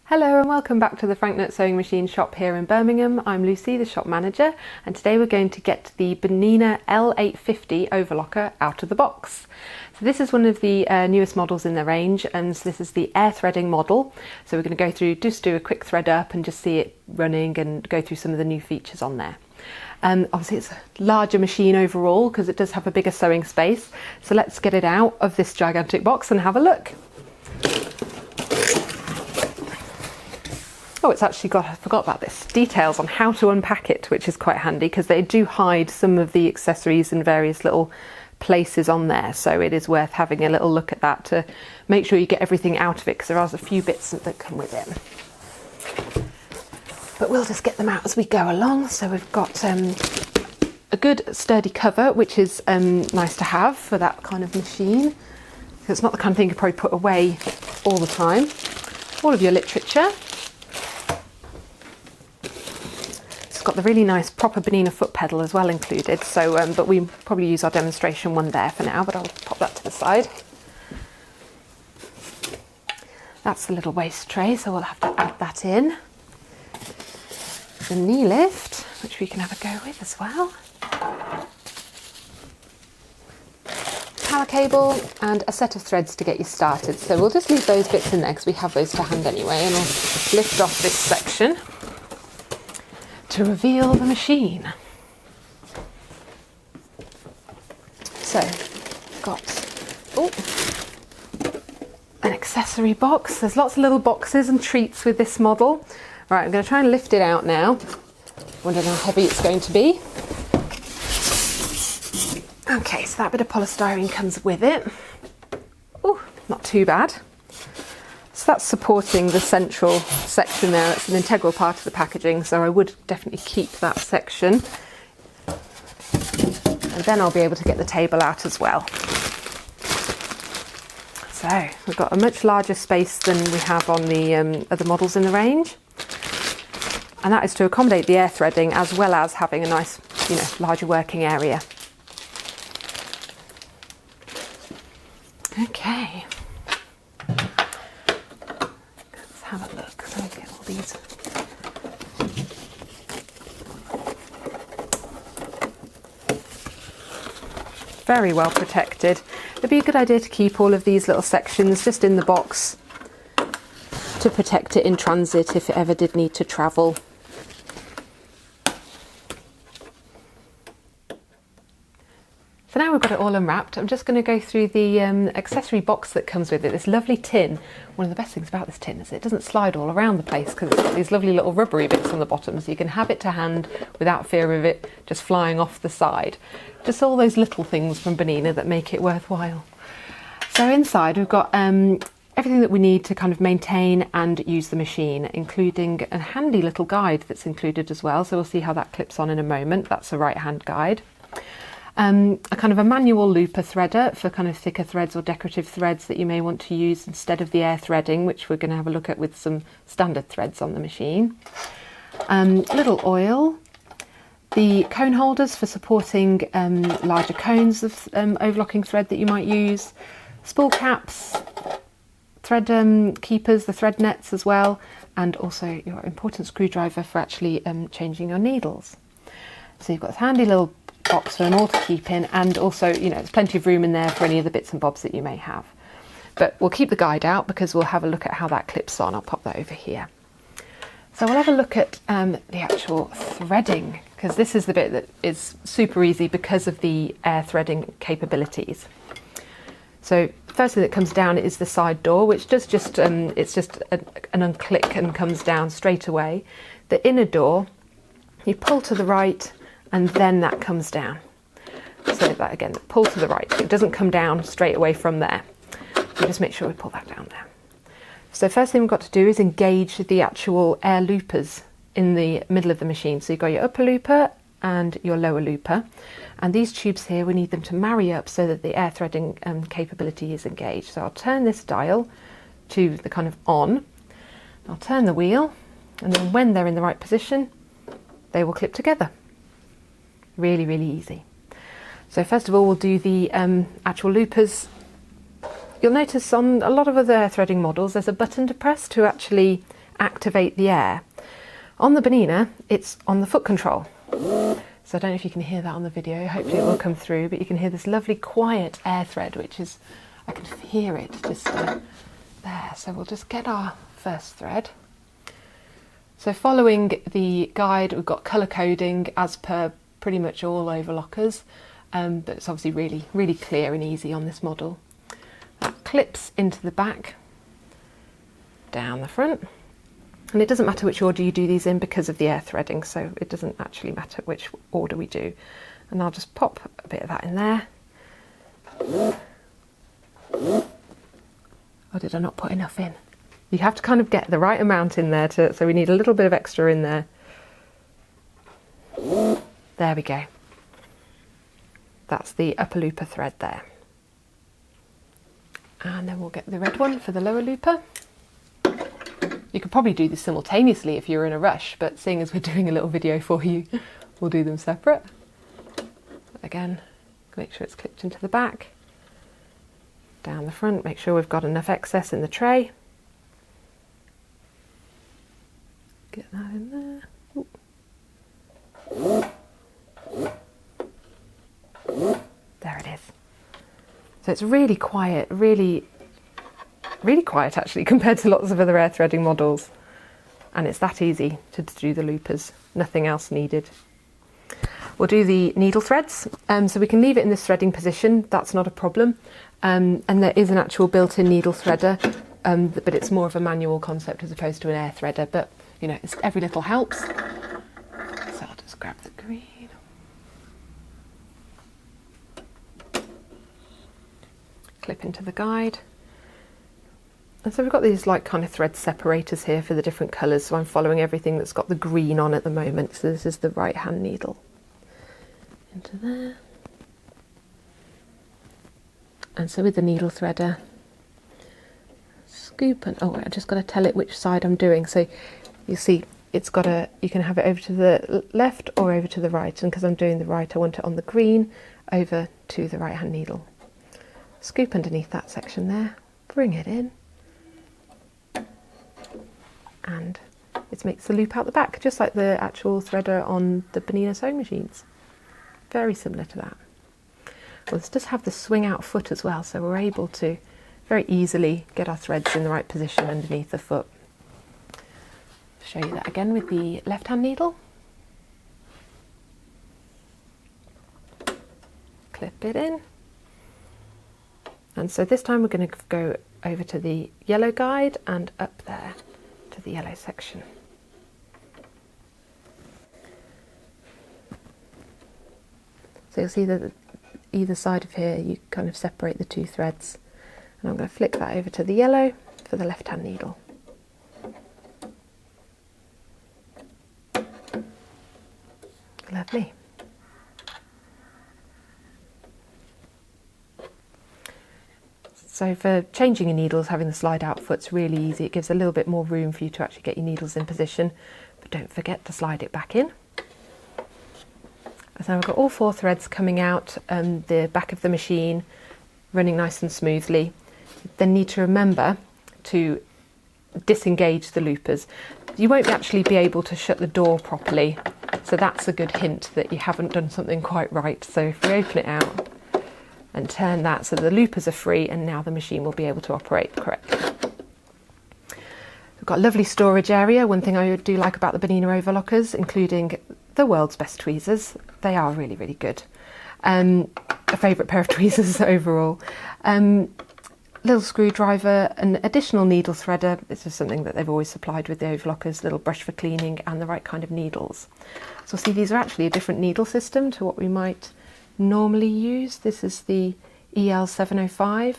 Hello and welcome back to the Franknut Sewing Machine shop here in Birmingham. I'm Lucy, the shop manager, and today we're going to get the Bernina L850 overlocker out of the box. So this is one of the newest models in the range, and so this is the air threading model. So we're going to go through, just do a quick thread up and just see it running and go through some of the new features on there. Obviously it's a larger machine overall because it does have a bigger sewing space. So let's get it out of this gigantic box and have a look. Oh, it's actually got, I forgot about this, details on how to unpack it, which is quite handy because they do hide some of the accessories in various little places on there. So it is worth having a little look at that to make sure you get everything out of it, because there are a few bits that come with it. But we'll just get them out as we go along. So we've got a good sturdy cover, which is nice to have for that kind of machine. It's not the kind of thing you probably put away all the time. All of your literature. Got the really nice proper Bernina foot pedal as well included, so but we probably use our demonstration one there for now, but I'll pop that to the side. That's the little waist tray, so we'll have to add that in. The knee lift, which we can have a go with as well. Power cable and a set of threads to get you started, so we'll just leave those bits in there because we have those to hand anyway, and we'll lift off this section to reveal the machine. So, got an accessory box. There's lots of little boxes and treats with this model. Right, I'm going to try and lift it out now. Wondering how heavy it's going to be. Okay, so that bit of polystyrene comes with it. Oh, not too bad. So that's supporting the central section there. It's an integral part of the packaging, so I would definitely keep that section. And then I'll be able to get the table out as well. So we've got a much larger space than we have on the other models in the range. And that is to accommodate the air threading as well as having a nice, larger working area. Okay. Have a look. So we get all these. Very well protected. It'd be a good idea to keep all of these little sections just in the box to protect it in transit if it ever did need to travel. So now we've got it all unwrapped, I'm just going to go through the accessory box that comes with it, this lovely tin. One of the best things about this tin is it doesn't slide all around the place because it's got these lovely little rubbery bits on the bottom, so you can have it to hand without fear of it just flying off the side. Just all those little things from Bernina that make it worthwhile. So inside we've got everything that we need to kind of maintain and use the machine, including a handy little guide that's included as well, so we'll see how that clips on in a moment. That's a right hand guide. A kind of a manual looper threader for kind of thicker threads or decorative threads that you may want to use instead of the air threading, which we're going to have a look at with some standard threads on the machine. A little oil, the cone holders for supporting larger cones of overlocking thread that you might use, spool caps, thread keepers, the thread nets as well, and also your important screwdriver for actually changing your needles. So you've got this handy little box for them all to keep in, and also there's plenty of room in there for any of the bits and bobs that you may have, but we'll keep the guide out because we'll have a look at how that clips on. I'll pop that over here. So we'll have a look at the actual threading, because this is the bit that is super easy because of the air threading capabilities. So first thing that comes down is the side door, which does just it's just an unclick and comes down straight away. The inner door, you pull to the right and then that comes down. So that again, pull to the right. It doesn't come down straight away from there. So just make sure we pull that down there. So first thing we've got to do is engage the actual air loopers in the middle of the machine. So you've got your upper looper and your lower looper. And these tubes here, we need them to marry up so that the air threading capability is engaged. So I'll turn this dial to the kind of on. I'll turn the wheel, and then when they're in the right position, they will clip together. Really, really easy. So first of all, we'll do the actual loopers. You'll notice on a lot of other threading models, there's a button to press to actually activate the air. On the Bernina, it's on the foot control. So I don't know if you can hear that on the video, hopefully it will come through, but you can hear this lovely quiet air thread, which is, I can hear it just there. So we'll just get our first thread. So following the guide, we've got colour coding as per pretty much all overlockers, but it's obviously really clear and easy on this model. That clips into the back, down the front. And it doesn't matter which order you do these in because of the air threading, so it doesn't actually matter which order we do. And I'll just pop a bit of that in there. Or did I not put enough in? You have to kind of get the right amount in there, so we need a little bit of extra in there. There we go. That's the upper looper thread there. And then we'll get the red one for the lower looper. You could probably do this simultaneously if you're in a rush, but seeing as we're doing a little video for you, we'll do them separate. Again, make sure it's clipped into the back. Down the front, make sure we've got enough excess in the tray. Get that in there. Ooh. There it is. So it's really quiet, really quiet actually compared to lots of other air threading models, and it's that easy to do the loopers, nothing else needed. We'll do the needle threads, so we can leave it in this threading position, that's not a problem, and there is an actual built-in needle threader, but it's more of a manual concept as opposed to an air threader, but you know, every little helps. So I'll just grab the green. Clip into the guide. And so we've got these like kind of thread separators here for the different colours, so I'm following everything that's got the green on at the moment. So this is the right hand needle. Into there. And so with the needle threader, scoop and, oh, I just got to tell it which side I'm doing. So you see it's got a, you can have it over to the left or over to the right, and because I'm doing the right I want it on the green over to the right hand needle. Scoop underneath that section there, bring it in, and it makes the loop out the back, just like the actual threader on the Bernina sewing machines. Very similar to that. Well, this does have the swing out foot as well, so we're able to very easily get our threads in the right position underneath the foot. Show you that again with the left hand needle. Clip it in. And so this time we're going to go over to the yellow guide and up there to the yellow section. So you'll see that either side of here you kind of separate the two threads, and I'm going to flick that over to the yellow for the left hand needle. Lovely. So for changing your needles, having the slide out foot's really easy. It gives a little bit more room for you to actually get your needles in position, but don't forget to slide it back in. So I've got all four threads coming out the back of the machine, running nice and smoothly. You then need to remember to disengage the loopers. You won't actually be able to shut the door properly, so that's a good hint that you haven't done something quite right. So if we open it out and turn that so the loopers are free, and now the machine will be able to operate correctly. We've got a lovely storage area. One thing I do like about the Bernina overlockers, including the world's best tweezers. They are really, really good. A favourite pair of tweezers overall. Little screwdriver, an additional needle threader. This is something that they've always supplied with the overlockers, little brush for cleaning, and the right kind of needles. So see, these are actually a different needle system to what we might normally use. This is the EL705.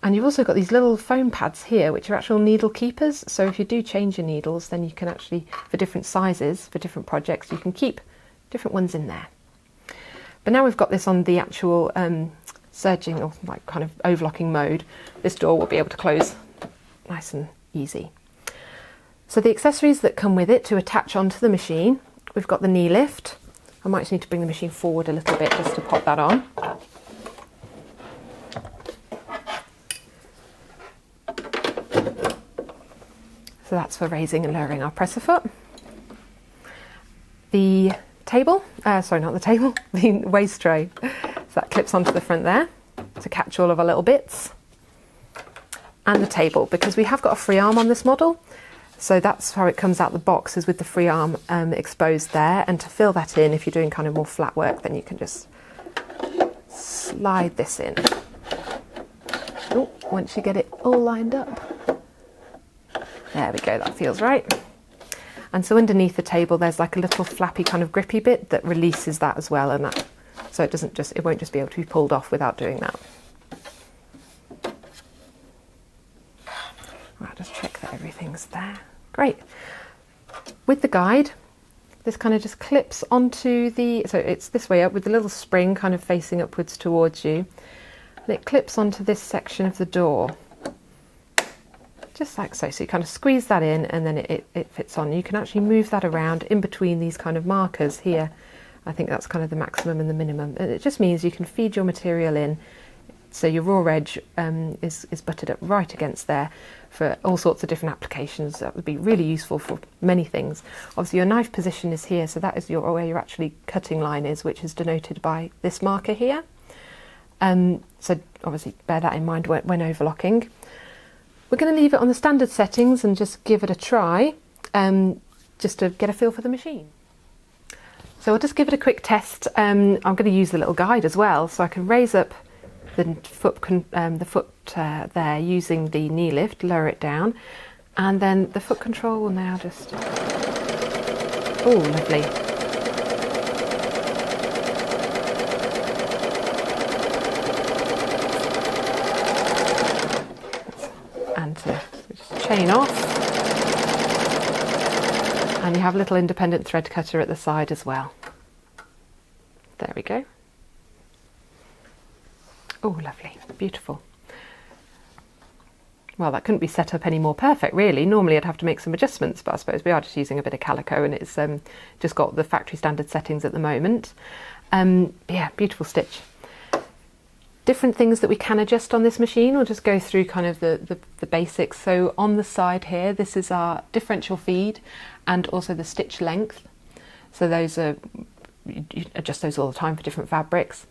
And you've also got these little foam pads here, which are actual needle keepers. So if you do change your needles, then you can actually, for different sizes, for different projects, you can keep different ones in there. But now we've got this on the actual serging, or like kind of overlocking mode, this door will be able to close nice and easy. So the accessories that come with it to attach onto the machine, we've got the knee lift. I might just need to bring the machine forward a little bit just to pop that on. So So that's for raising and lowering our presser foot. The table, sorry, not the table, the waste tray. So that clips onto the front there to catch all of our little bits. And the table, because we have got a free arm on this model. So that's how it comes out the box, is with the free arm exposed there. And to fill that in, if you're doing kind of more flat work, then you can just slide this in. Oh, once you get it all lined up. There we go, that feels right. And so underneath the table, there's like a little flappy kind of grippy bit that releases that as well, and that, so it won't just be able to be pulled off without doing that. I'll just check that everything's there. Great. With the guide, this kind of just clips onto the, so it's this way up with the little spring kind of facing upwards towards you. And it clips onto this section of the door. Just like so. So you kind of squeeze that in and then it fits on. You can actually move that around in between these kind of markers here. I think that's kind of the maximum and the minimum. And it just means you can feed your material in. So your raw edge is butted up right against there for all sorts of different applications. That would be really useful for many things. Obviously your knife position is here, so that is where your actually cutting line is, which is denoted by this marker here. So obviously bear that in mind when overlocking. We're going to leave it on the standard settings and just give it a try, just to get a feel for the machine. So I'll just give it a quick test. I'm going to use the little guide as well, so I can raise up the foot there using the knee lift, lower it down, and then the foot control will now just, oh lovely. And to just chain off, and you have a little independent thread cutter at the side as well. There we go. Oh, lovely, beautiful. Well, that couldn't be set up any more perfect, really. Normally I'd have to make some adjustments, but I suppose we are just using a bit of calico, and it's just got the factory standard settings at the moment. Yeah, beautiful stitch. Different things that we can adjust on this machine. We'll just go through kind of the basics. So on the side here, this is our differential feed and also the stitch length. So those are, you adjust those all the time for different fabrics.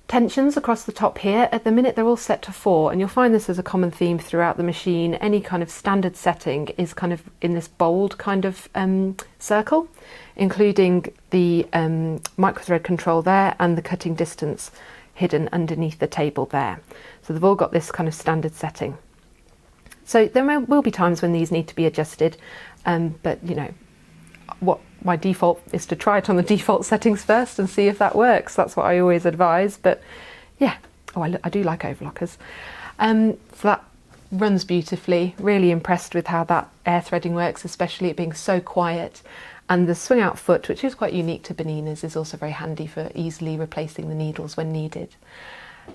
Tensions across the top here, at the minute they're all set to 4, and you'll find this as a common theme throughout the machine. Any kind of standard setting is kind of in this bold kind of circle, including the micro thread control there and the cutting distance hidden underneath the table there. So they've all got this kind of standard setting. So there will be times when these need to be adjusted, but you know, what my default is to try it on the default settings first and see if that works. That's what I always advise. But yeah, oh, I do like overlockers. So that runs beautifully. Really impressed with how that air threading works, especially it being so quiet. And the swing out foot, which is quite unique to Baninas, is also very handy for easily replacing the needles when needed.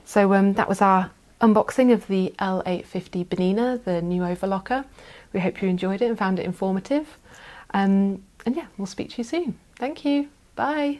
So that was our unboxing of the L850 Banina, the new overlocker. We hope you enjoyed it and found it informative. And yeah, we'll speak to you soon. Thank you. Bye.